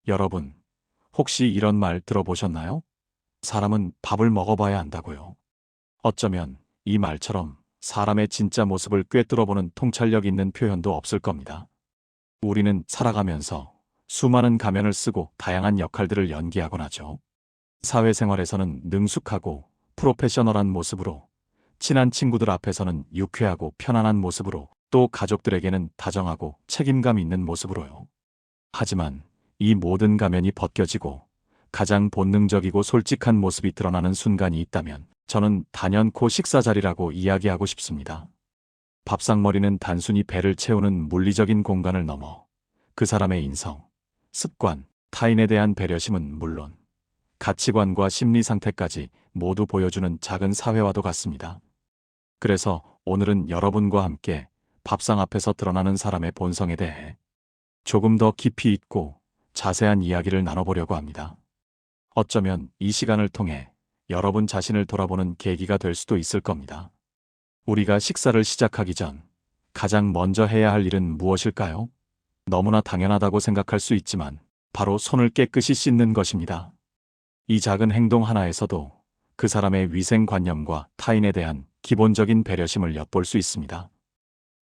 여러분, 혹시 이런 말 들어보셨나요? 사람은 밥을 먹어봐야 안다고요. 어쩌면 이 말처럼 사람의 진짜 모습을 꿰뚫어보는 통찰력 있는 표현도 없을 겁니다. 우리는 살아가면서 수많은 가면을 쓰고 다양한 역할들을 연기하곤 하죠. 사회생활에서는 능숙하고 프로페셔널한 모습으로, 친한 친구들 앞에서는 유쾌하고 편안한 모습으로, 또 가족들에게는 다정하고 책임감 있는 모습으로요. 하지만 이 모든 가면이 벗겨지고 가장 본능적이고 솔직한 모습이 드러나는 순간이 있다면 저는 단연코 식사 자리라고 이야기하고 싶습니다. 밥상머리는 단순히 배를 채우는 물리적인 공간을 넘어 그 사람의 인성, 습관, 타인에 대한 배려심은 물론 가치관과 심리 상태까지 모두 보여주는 작은 사회와도 같습니다. 그래서 오늘은 여러분과 함께 밥상 앞에서 드러나는 사람의 본성에 대해 조금 더 깊이 있고 자세한 이야기를 나눠보려고 합니다. 어쩌면 이 시간을 통해 여러분 자신을 돌아보는 계기가 될 수도 있을 겁니다. 우리가 식사를 시작하기 전 가장 먼저 해야 할 일은 무엇일까요? 너무나 당연하다고 생각할 수 있지만 바로 손을 깨끗이 씻는 것입니다. 이 작은 행동 하나에서도 그 사람의 위생관념과 타인에 대한 기본적인 배려심을 엿볼 수 있습니다.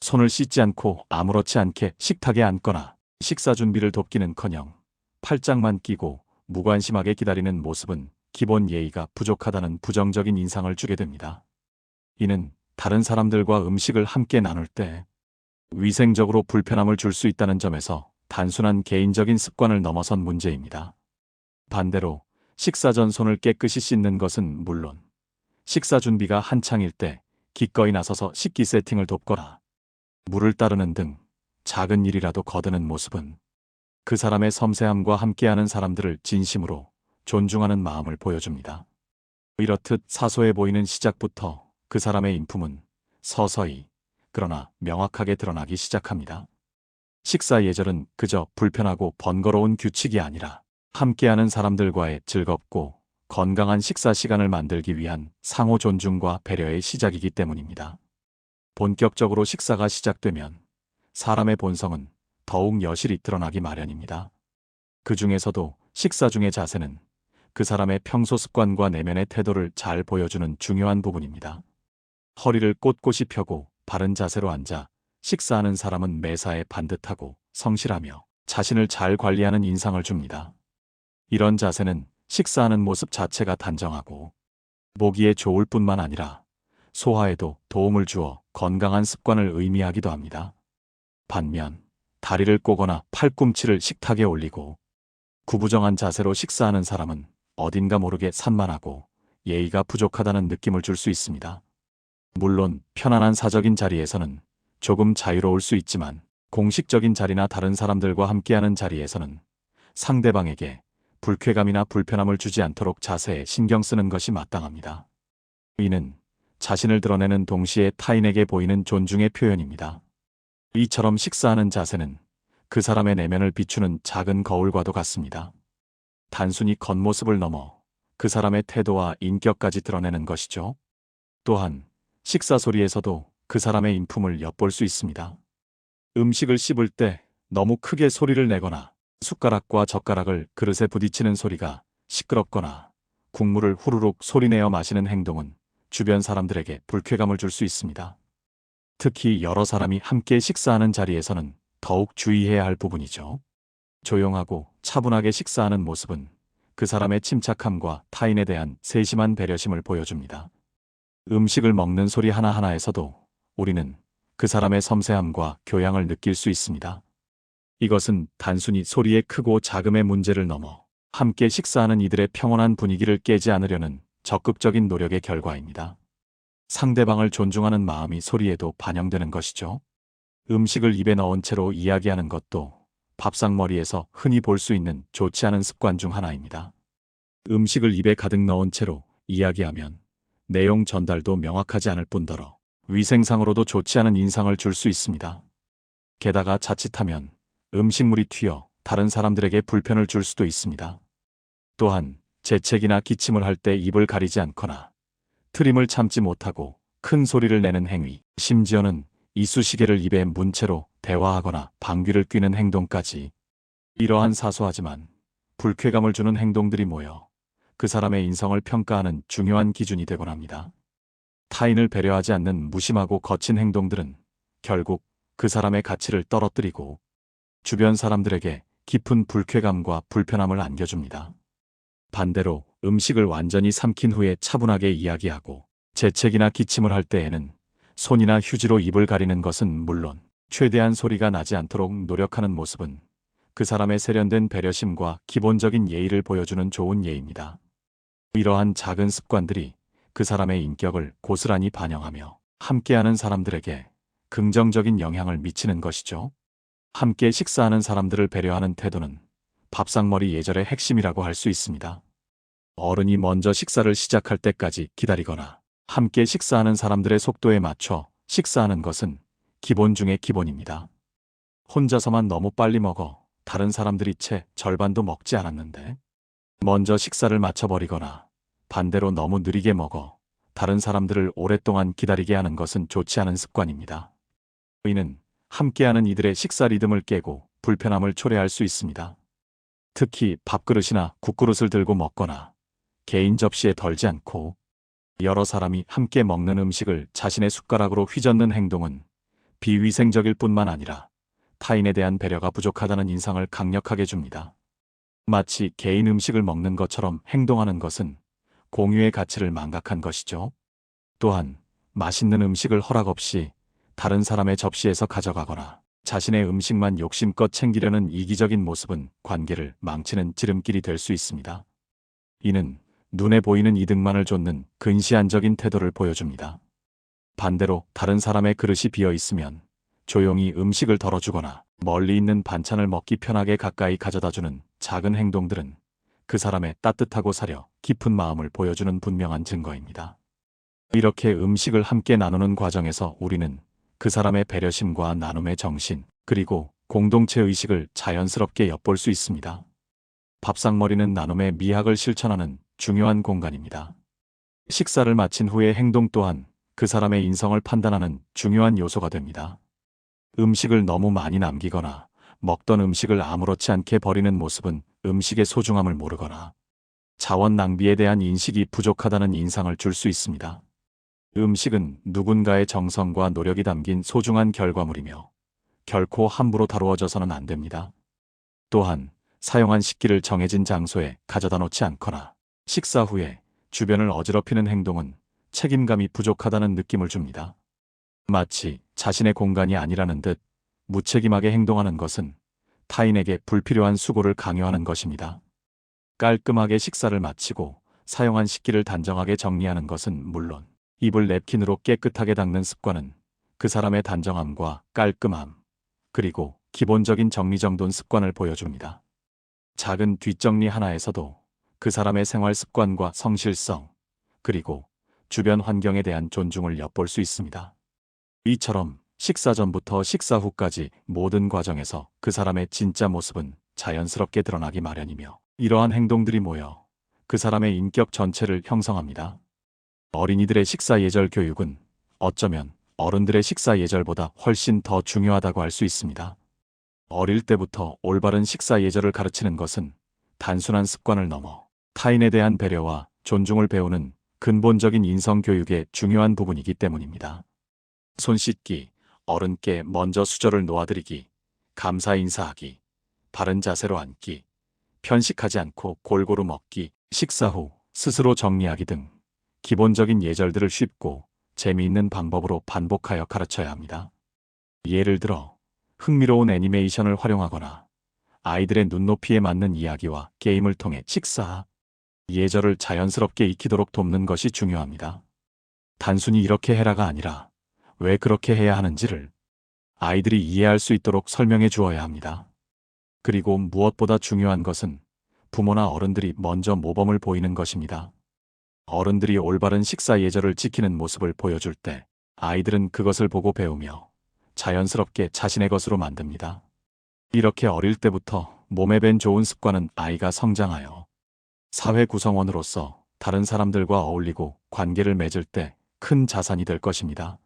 손을 씻지 않고 아무렇지 않게 식탁에 앉거나 식사 준비를 돕기는커녕 팔짱만 끼고 무관심하게 기다리는 모습은 기본 예의가 부족하다는 부정적인 인상을 주게 됩니다. 이는 다른 사람들과 음식을 함께 나눌 때 위생적으로 불편함을 줄 수 있다는 점에서 단순한 개인적인 습관을 넘어선 문제입니다. 반대로 식사 전 손을 깨끗이 씻는 것은 물론 식사 준비가 한창일 때 기꺼이 나서서 식기 세팅을 돕거나 물을 따르는 등 작은 일이라도 거드는 모습은 그 사람의 섬세함과 함께하는 사람들을 진심으로 존중하는 마음을 보여줍니다. 이렇듯 사소해 보이는 시작부터 그 사람의 인품은 서서히 그러나 명확하게 드러나기 시작합니다. 식사 예절은 그저 불편하고 번거로운 규칙이 아니라 함께하는 사람들과의 즐겁고 건강한 식사 시간을 만들기 위한 상호 존중과 배려의 시작이기 때문입니다. 본격적으로 식사가 시작되면 사람의 본성은 더욱 여실히 드러나기 마련입니다. 그 중에서도 식사 중의 자세는 그 사람의 평소 습관과 내면의 태도를 잘 보여주는 중요한 부분입니다. 허리를 꼿꼿이 펴고 바른 자세로 앉아 식사하는 사람은 매사에 반듯하고 성실하며 자신을 잘 관리하는 인상을 줍니다. 이런 자세는 식사하는 모습 자체가 단정하고 보기에 좋을 뿐만 아니라 소화에도 도움을 주어 건강한 습관을 의미하기도 합니다. 반면 다리를 꼬거나 팔꿈치를 식탁에 올리고 구부정한 자세로 식사하는 사람은 어딘가 모르게 산만하고 예의가 부족하다는 느낌을 줄 수 있습니다. 물론 편안한 사적인 자리에서는 조금 자유로울 수 있지만 공식적인 자리나 다른 사람들과 함께하는 자리에서는 상대방에게 불쾌감이나 불편함을 주지 않도록 자세에 신경 쓰는 것이 마땅합니다. 이는 자신을 드러내는 동시에 타인에게 보이는 존중의 표현입니다. 이처럼 식사하는 자세는 그 사람의 내면을 비추는 작은 거울과도 같습니다. 단순히 겉모습을 넘어 그 사람의 태도와 인격까지 드러내는 것이죠. 또한 식사 소리에서도 그 사람의 인품을 엿볼 수 있습니다. 음식을 씹을 때 너무 크게 소리를 내거나 숟가락과 젓가락을 그릇에 부딪히는 소리가 시끄럽거나 국물을 후루룩 소리내어 마시는 행동은 주변 사람들에게 불쾌감을 줄 수 있습니다. 특히 여러 사람이 함께 식사하는 자리에서는 더욱 주의해야 할 부분이죠. 조용하고 차분하게 식사하는 모습은 그 사람의 침착함과 타인에 대한 세심한 배려심을 보여줍니다. 음식을 먹는 소리 하나하나에서도 우리는 그 사람의 섬세함과 교양을 느낄 수 있습니다. 이것은 단순히 소리의 크고 작음의 문제를 넘어 함께 식사하는 이들의 평온한 분위기를 깨지 않으려는 적극적인 노력의 결과입니다. 상대방을 존중하는 마음이 소리에도 반영되는 것이죠. 음식을 입에 넣은 채로 이야기하는 것도 밥상머리에서 흔히 볼 수 있는 좋지 않은 습관 중 하나입니다. 음식을 입에 가득 넣은 채로 이야기하면 내용 전달도 명확하지 않을 뿐더러 위생상으로도 좋지 않은 인상을 줄 수 있습니다. 게다가 자칫하면 음식물이 튀어 다른 사람들에게 불편을 줄 수도 있습니다. 또한 재채기나 기침을 할 때 입을 가리지 않거나 트림을 참지 못하고 큰 소리를 내는 행위, 심지어는 이쑤시개를 입에 문 채로 대화하거나 방귀를 뀌는 행동까지 이러한 사소하지만 불쾌감을 주는 행동들이 모여 그 사람의 인성을 평가하는 중요한 기준이 되곤 합니다. 타인을 배려하지 않는 무심하고 거친 행동들은 결국 그 사람의 가치를 떨어뜨리고 주변 사람들에게 깊은 불쾌감과 불편함을 안겨줍니다. 반대로 음식을 완전히 삼킨 후에 차분하게 이야기하고 재채기나 기침을 할 때에는 손이나 휴지로 입을 가리는 것은 물론 최대한 소리가 나지 않도록 노력하는 모습은 그 사람의 세련된 배려심과 기본적인 예의를 보여주는 좋은 예입니다. 이러한 작은 습관들이 그 사람의 인격을 고스란히 반영하며 함께하는 사람들에게 긍정적인 영향을 미치는 것이죠. 함께 식사하는 사람들을 배려하는 태도는 밥상머리 예절의 핵심이라고 할 수 있습니다. 어른이 먼저 식사를 시작할 때까지 기다리거나 함께 식사하는 사람들의 속도에 맞춰 식사하는 것은 기본 중의 기본입니다. 혼자서만 너무 빨리 먹어 다른 사람들이 채 절반도 먹지 않았는데 먼저 식사를 마쳐버리거나 반대로 너무 느리게 먹어 다른 사람들을 오랫동안 기다리게 하는 것은 좋지 않은 습관입니다. 이는 함께하는 이들의 식사 리듬을 깨고 불편함을 초래할 수 있습니다. 특히 밥그릇이나 국그릇을 들고 먹거나 개인 접시에 덜지 않고 여러 사람이 함께 먹는 음식을 자신의 숟가락으로 휘젓는 행동은 비위생적일 뿐만 아니라 타인에 대한 배려가 부족하다는 인상을 강력하게 줍니다. 마치 개인 음식을 먹는 것처럼 행동하는 것은 공유의 가치를 망각한 것이죠. 또한 맛있는 음식을 허락 없이 다른 사람의 접시에서 가져가거나 자신의 음식만 욕심껏 챙기려는 이기적인 모습은 관계를 망치는 지름길이 될 수 있습니다. 이는 눈에 보이는 이득만을 좇는 근시안적인 태도를 보여줍니다. 반대로 다른 사람의 그릇이 비어 있으면 조용히 음식을 덜어주거나 멀리 있는 반찬을 먹기 편하게 가까이 가져다주는 작은 행동들은 그 사람의 따뜻하고 사려 깊은 마음을 보여주는 분명한 증거입니다. 이렇게 음식을 함께 나누는 과정에서 우리는 그 사람의 배려심과 나눔의 정신, 그리고 공동체 의식을 자연스럽게 엿볼 수 있습니다. 밥상머리는 나눔의 미학을 실천하는 중요한 공간입니다. 식사를 마친 후의 행동 또한 그 사람의 인성을 판단하는 중요한 요소가 됩니다. 음식을 너무 많이 남기거나 먹던 음식을 아무렇지 않게 버리는 모습은 음식의 소중함을 모르거나 자원 낭비에 대한 인식이 부족하다는 인상을 줄 수 있습니다. 음식은 누군가의 정성과 노력이 담긴 소중한 결과물이며 결코 함부로 다루어져서는 안 됩니다. 또한 사용한 식기를 정해진 장소에 가져다 놓지 않거나 식사 후에 주변을 어지럽히는 행동은 책임감이 부족하다는 느낌을 줍니다. 마치 자신의 공간이 아니라는 듯 무책임하게 행동하는 것은 타인에게 불필요한 수고를 강요하는 것입니다. 깔끔하게 식사를 마치고 사용한 식기를 단정하게 정리하는 것은 물론 입을 냅킨으로 깨끗하게 닦는 습관은 그 사람의 단정함과 깔끔함, 그리고 기본적인 정리정돈 습관을 보여줍니다. 작은 뒷정리 하나에서도 그 사람의 생활 습관과 성실성, 그리고 주변 환경에 대한 존중을 엿볼 수 있습니다. 이처럼 식사 전부터 식사 후까지 모든 과정에서 그 사람의 진짜 모습은 자연스럽게 드러나기 마련이며 이러한 행동들이 모여 그 사람의 인격 전체를 형성합니다. 어린이들의 식사 예절 교육은 어쩌면 어른들의 식사 예절보다 훨씬 더 중요하다고 할 수 있습니다. 어릴 때부터 올바른 식사 예절을 가르치는 것은 단순한 습관을 넘어 타인에 대한 배려와 존중을 배우는 근본적인 인성 교육의 중요한 부분이기 때문입니다. 손 씻기, 어른께 먼저 수저를 놓아드리기, 감사 인사하기, 바른 자세로 앉기, 편식하지 않고 골고루 먹기, 식사 후 스스로 정리하기 등 기본적인 예절들을 쉽고 재미있는 방법으로 반복하여 가르쳐야 합니다. 예를 들어 흥미로운 애니메이션을 활용하거나 아이들의 눈높이에 맞는 이야기와 게임을 통해 식사 예절을 자연스럽게 익히도록 돕는 것이 중요합니다. 단순히 이렇게 해라가 아니라 왜 그렇게 해야 하는지를 아이들이 이해할 수 있도록 설명해 주어야 합니다. 그리고 무엇보다 중요한 것은 부모나 어른들이 먼저 모범을 보이는 것입니다. 어른들이 올바른 식사 예절을 지키는 모습을 보여줄 때 아이들은 그것을 보고 배우며 자연스럽게 자신의 것으로 만듭니다. 이렇게 어릴 때부터 몸에 밴 좋은 습관은 아이가 성장하여 사회 구성원으로서 다른 사람들과 어울리고 관계를 맺을 때 큰 자산이 될 것입니다.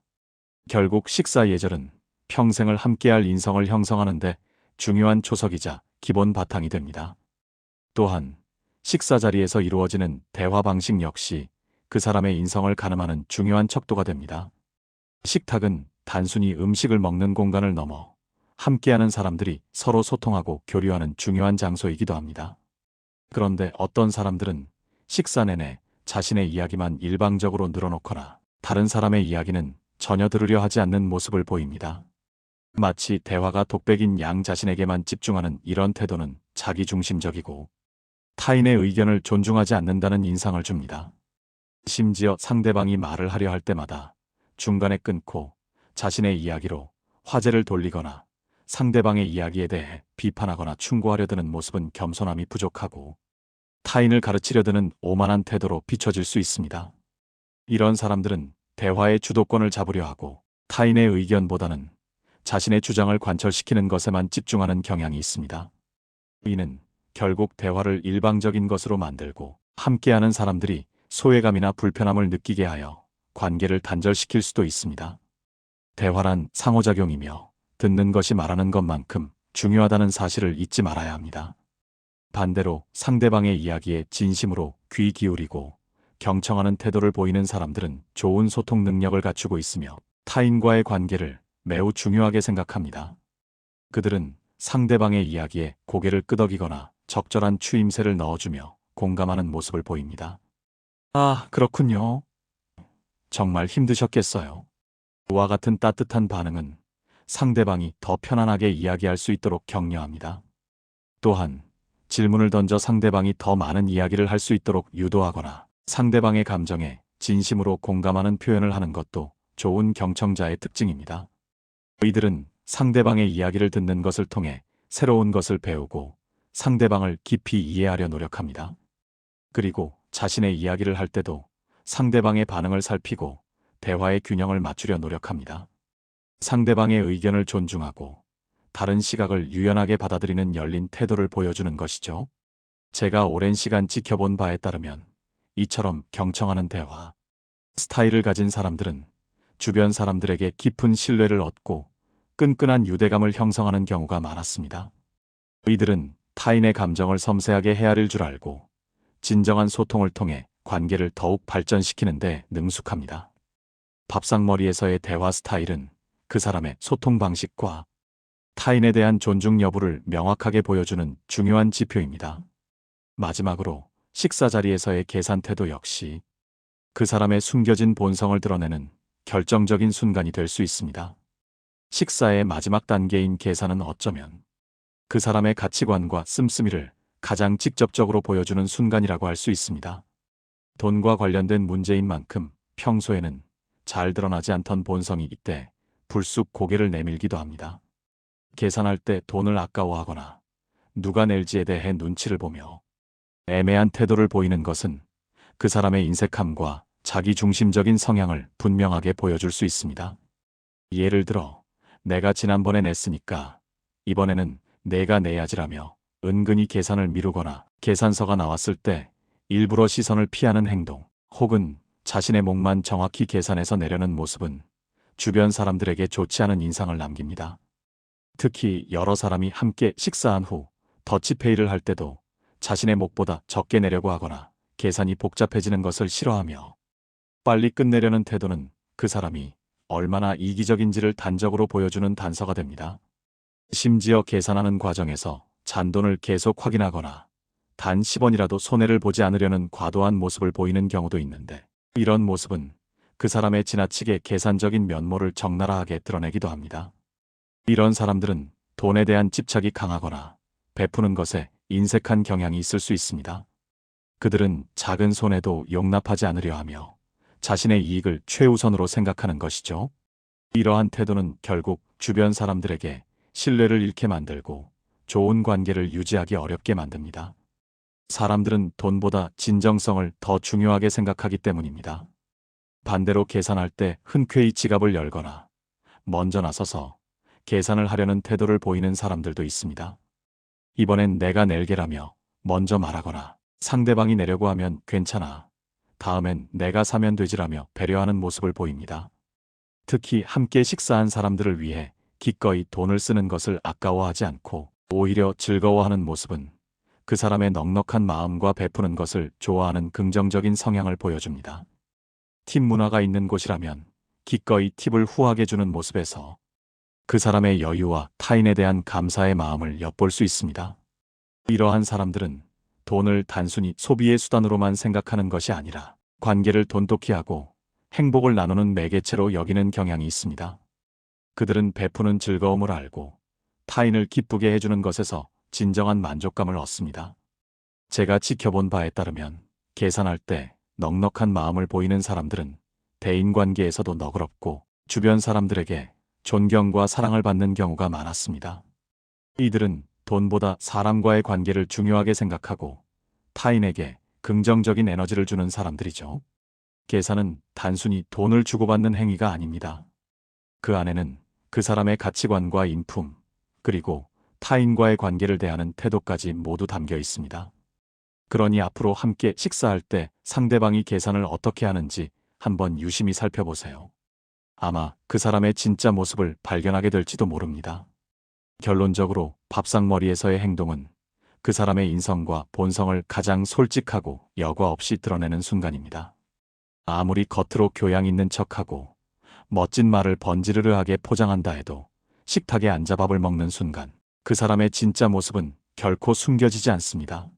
결국 식사 예절은 평생을 함께할 인성을 형성하는 데 중요한 초석이자 기본 바탕이 됩니다. 또한 식사 자리에서 이루어지는 대화 방식 역시 그 사람의 인성을 가늠하는 중요한 척도가 됩니다. 식탁은 단순히 음식을 먹는 공간을 넘어 함께하는 사람들이 서로 소통하고 교류하는 중요한 장소이기도 합니다. 그런데 어떤 사람들은 식사 내내 자신의 이야기만 일방적으로 늘어놓거나 다른 사람의 이야기는 전혀 들으려 하지 않는 모습을 보입니다. 마치 대화가 독백인 양 자신에게만 집중하는 이런 태도는 자기중심적이고 타인의 의견을 존중하지 않는다는 인상을 줍니다. 심지어 상대방이 말을 하려 할 때마다 중간에 끊고 자신의 이야기로 화제를 돌리거나 상대방의 이야기에 대해 비판하거나 충고하려 드는 모습은 겸손함이 부족하고 타인을 가르치려 드는 오만한 태도로 비춰질 수 있습니다. 이런 사람들은 대화의 주도권을 잡으려 하고 타인의 의견보다는 자신의 주장을 관철시키는 것에만 집중하는 경향이 있습니다. 이는 결국 대화를 일방적인 것으로 만들고 함께하는 사람들이 소외감이나 불편함을 느끼게 하여 관계를 단절시킬 수도 있습니다. 대화란 상호작용이며 듣는 것이 말하는 것만큼 중요하다는 사실을 잊지 말아야 합니다. 반대로 상대방의 이야기에 진심으로 귀 기울이고 경청하는 태도를 보이는 사람들은 좋은 소통 능력을 갖추고 있으며 타인과의 관계를 매우 중요하게 생각합니다. 그들은 상대방의 이야기에 고개를 끄덕이거나 적절한 추임새를 넣어주며 공감하는 모습을 보입니다. 아, 그렇군요. 정말 힘드셨겠어요. 와 같은 따뜻한 반응은 상대방이 더 편안하게 이야기할 수 있도록 격려합니다. 또한 질문을 던져 상대방이 더 많은 이야기를 할 수 있도록 유도하거나 상대방의 감정에 진심으로 공감하는 표현을 하는 것도 좋은 경청자의 특징입니다. 이들은 상대방의 이야기를 듣는 것을 통해 새로운 것을 배우고 상대방을 깊이 이해하려 노력합니다. 그리고 자신의 이야기를 할 때도 상대방의 반응을 살피고 대화의 균형을 맞추려 노력합니다. 상대방의 의견을 존중하고 다른 시각을 유연하게 받아들이는 열린 태도를 보여주는 것이죠. 제가 오랜 시간 지켜본 바에 따르면 이처럼 경청하는 대화 스타일을 가진 사람들은 주변 사람들에게 깊은 신뢰를 얻고 끈끈한 유대감을 형성하는 경우가 많았습니다. 이들은 타인의 감정을 섬세하게 헤아릴 줄 알고 진정한 소통을 통해 관계를 더욱 발전시키는 데 능숙합니다. 밥상머리에서의 대화 스타일은 그 사람의 소통 방식과 타인에 대한 존중 여부를 명확하게 보여주는 중요한 지표입니다. 마지막으로 식사 자리에서의 계산 태도 역시 그 사람의 숨겨진 본성을 드러내는 결정적인 순간이 될 수 있습니다. 식사의 마지막 단계인 계산은 어쩌면 그 사람의 가치관과 씀씀이를 가장 직접적으로 보여주는 순간이라고 할 수 있습니다. 돈과 관련된 문제인 만큼 평소에는 잘 드러나지 않던 본성이 이때 불쑥 고개를 내밀기도 합니다. 계산할 때 돈을 아까워하거나 누가 낼지에 대해 눈치를 보며 애매한 태도를 보이는 것은 그 사람의 인색함과 자기중심적인 성향을 분명하게 보여줄 수 있습니다. 예를 들어 내가 지난번에 냈으니까 이번에는 내가 내야지라며 은근히 계산을 미루거나 계산서가 나왔을 때 일부러 시선을 피하는 행동 혹은 자신의 몫만 정확히 계산해서 내려는 모습은 주변 사람들에게 좋지 않은 인상을 남깁니다. 특히 여러 사람이 함께 식사한 후 더치페이를 할 때도 자신의 몫보다 적게 내려고 하거나 계산이 복잡해지는 것을 싫어하며 빨리 끝내려는 태도는 그 사람이 얼마나 이기적인지를 단적으로 보여주는 단서가 됩니다. 심지어 계산하는 과정에서 잔돈을 계속 확인하거나 단 10원이라도 손해를 보지 않으려는 과도한 모습을 보이는 경우도 있는데 이런 모습은 그 사람의 지나치게 계산적인 면모를 적나라하게 드러내기도 합니다. 이런 사람들은 돈에 대한 집착이 강하거나 베푸는 것에 인색한 경향이 있을 수 있습니다. 그들은 작은 손해도 용납하지 않으려 하며 자신의 이익을 최우선으로 생각하는 것이죠. 이러한 태도는 결국 주변 사람들에게 신뢰를 잃게 만들고 좋은 관계를 유지하기 어렵게 만듭니다. 사람들은 돈보다 진정성을 더 중요하게 생각하기 때문입니다. 반대로 계산할 때 흔쾌히 지갑을 열거나 먼저 나서서 계산을 하려는 태도를 보이는 사람들도 있습니다. 이번엔 내가 낼게라며 먼저 말하거나 상대방이 내려고 하면 괜찮아. 다음엔 내가 사면 되지라며 배려하는 모습을 보입니다. 특히 함께 식사한 사람들을 위해 기꺼이 돈을 쓰는 것을 아까워하지 않고 오히려 즐거워하는 모습은 그 사람의 넉넉한 마음과 베푸는 것을 좋아하는 긍정적인 성향을 보여줍니다. 팁 문화가 있는 곳이라면 기꺼이 팁을 후하게 주는 모습에서 그 사람의 여유와 타인에 대한 감사의 마음을 엿볼 수 있습니다. 이러한 사람들은 돈을 단순히 소비의 수단으로만 생각하는 것이 아니라 관계를 돈독히 하고 행복을 나누는 매개체로 여기는 경향이 있습니다. 그들은 베푸는 즐거움을 알고 타인을 기쁘게 해주는 것에서 진정한 만족감을 얻습니다. 제가 지켜본 바에 따르면 계산할 때 넉넉한 마음을 보이는 사람들은 대인관계에서도 너그럽고 주변 사람들에게 존경과 사랑을 받는 경우가 많았습니다. 이들은 돈보다 사람과의 관계를 중요하게 생각하고 타인에게 긍정적인 에너지를 주는 사람들이죠. 계산은 단순히 돈을 주고받는 행위가 아닙니다. 그 안에는 그 사람의 가치관과 인품, 그리고 타인과의 관계를 대하는 태도까지 모두 담겨 있습니다. 그러니 앞으로 함께 식사할 때 상대방이 계산을 어떻게 하는지 한번 유심히 살펴보세요. 아마 그 사람의 진짜 모습을 발견하게 될지도 모릅니다. 결론적으로 밥상머리에서의 행동은 그 사람의 인성과 본성을 가장 솔직하고 여과 없이 드러내는 순간입니다. 아무리 겉으로 교양 있는 척하고 멋진 말을 번지르르하게 포장한다 해도 식탁에 앉아 밥을 먹는 순간 그 사람의 진짜 모습은 결코 숨겨지지 않습니다.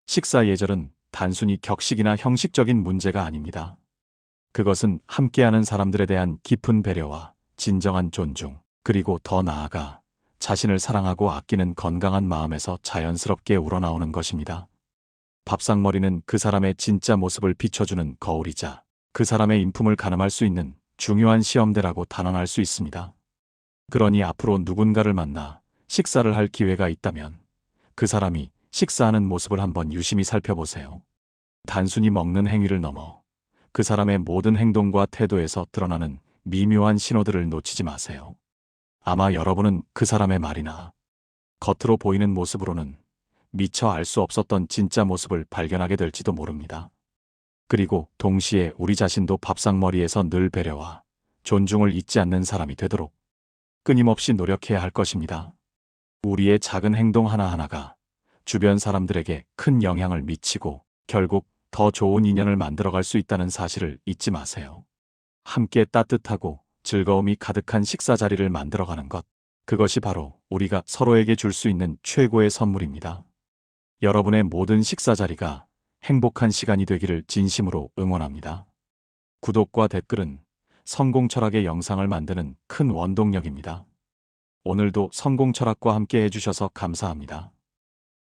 식사 예절은 단순히 격식이나 형식적인 문제가 아닙니다. 그것은 함께하는 사람들에 대한 깊은 배려와 진정한 존중, 그리고 더 나아가 자신을 사랑하고 아끼는 건강한 마음에서 자연스럽게 우러나오는 것입니다. 밥상머리는 그 사람의 진짜 모습을 비춰주는 거울이자 그 사람의 인품을 가늠할 수 있는 중요한 시험대라고 단언할 수 있습니다. 그러니 앞으로 누군가를 만나 식사를 할 기회가 있다면 그 사람이 식사하는 모습을 한번 유심히 살펴보세요. 단순히 먹는 행위를 넘어 그 사람의 모든 행동과 태도에서 드러나는 미묘한 신호들을 놓치지 마세요. 아마 여러분은 그 사람의 말이나 겉으로 보이는 모습으로는 미처 알 수 없었던 진짜 모습을 발견하게 될지도 모릅니다. 그리고 동시에 우리 자신도 밥상머리에서 늘 배려와 존중을 잊지 않는 사람이 되도록 끊임없이 노력해야 할 것입니다. 우리의 작은 행동 하나하나가 주변 사람들에게 큰 영향을 미치고 결국 더 좋은 인연을 만들어갈 수 있다는 사실을 잊지 마세요. 함께 따뜻하고 즐거움이 가득한 식사 자리를 만들어가는 것, 그것이 바로 우리가 서로에게 줄 수 있는 최고의 선물입니다. 여러분의 모든 식사 자리가 행복한 시간이 되기를 진심으로 응원합니다. 구독과 댓글은 성공 철학의 영상을 만드는 큰 원동력입니다. 오늘도 성공 철학과 함께 해주셔서 감사합니다.